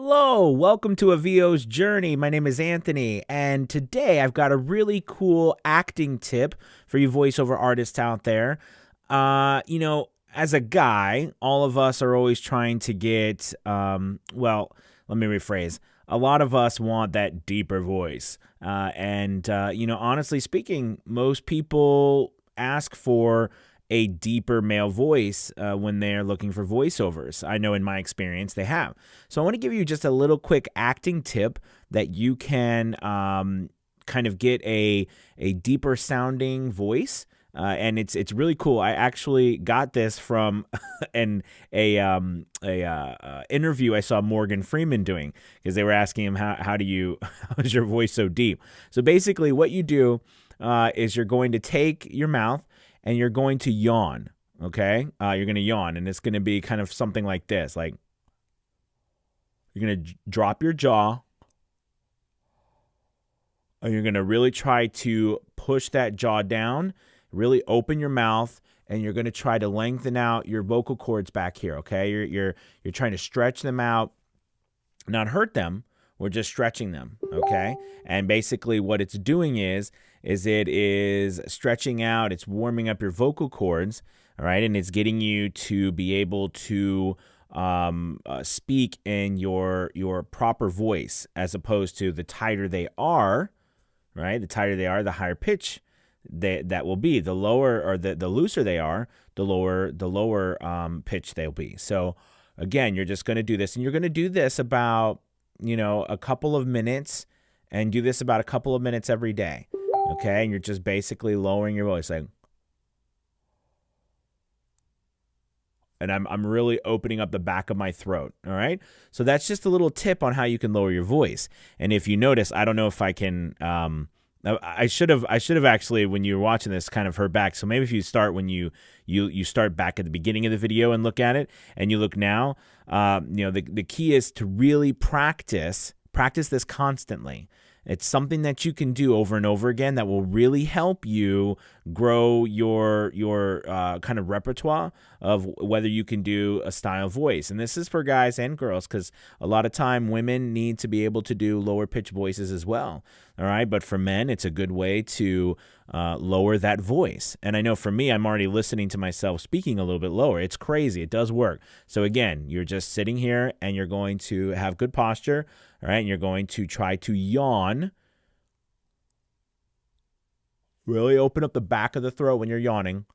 Hello, welcome to A VO's Journey. My name is Anthony, and today I've got a really cool acting tip for you voiceover artists out there. As a guy, all of us are always trying to get, let me rephrase. A lot of us want that deeper voice. Honestly speaking, most people ask for a deeper male voice when they're looking for voiceovers. I know in my experience they have. So I want to give you just a little quick acting tip that you can kind of get a deeper sounding voice. And it's really cool. I actually got this from an interview I saw Morgan Freeman doing, because they were asking him how is your voice so deep? So basically what you do is you're going to take your mouth and you're going to yawn, okay? You're going to yawn, and it's going to be kind of something like this. Like, you're going to drop your jaw, and you're going to really try to push that jaw down, really open your mouth, and you're going to try to lengthen out your vocal cords back here, okay? You're trying to stretch them out, not hurt them. We're just stretching them, okay? And basically what it's doing is it is stretching out, it's warming up your vocal cords, all right? And it's getting you to be able to speak in your proper voice, as opposed to the tighter they are, right? The tighter they are, the higher pitch that will be. The lower, or the looser they are, the lower pitch they'll be. So again, you're just going to do this, and you're going to do this about a couple of minutes, and do this about a couple of minutes every day. Okay. And you're just basically lowering your voice, like, and I'm really opening up the back of my throat. All right. So that's just a little tip on how you can lower your voice. And if you notice, I don't know if I can, I should have actually, when you were watching this, kind of heard back. So maybe if you start when you start back at the beginning of the video and look at it, and you look now, the key is to really practice this constantly. It's something that you can do over and over again that will really help you grow your kind of repertoire of whether you can do a style voice. And this is for guys and girls, because a lot of time women need to be able to do lower pitch voices as well. All right. But for men, it's a good way to lower that voice. And I know for me, I'm already listening to myself speaking a little bit lower. It's crazy. It does work. So again, you're just sitting here, and you're going to have good posture. All right. And you're going to try to yawn. Really open up the back of the throat when you're yawning.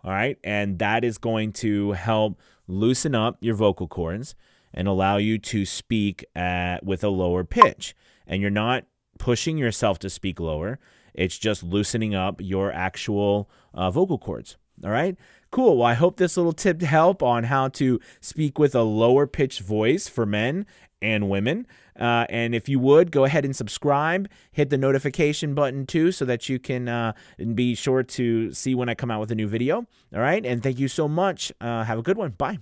All right. And that is going to help loosen up your vocal cords and allow you to speak with a lower pitch. And you're not pushing yourself to speak lower. It's just loosening up your actual vocal cords. All right. Cool. Well, I hope this little tip helped on how to speak with a lower pitched voice for men and women. And if you would, go ahead and subscribe, hit the notification button too, so that you can be sure to see when I come out with a new video. All right. And thank you so much. Have a good one. Bye.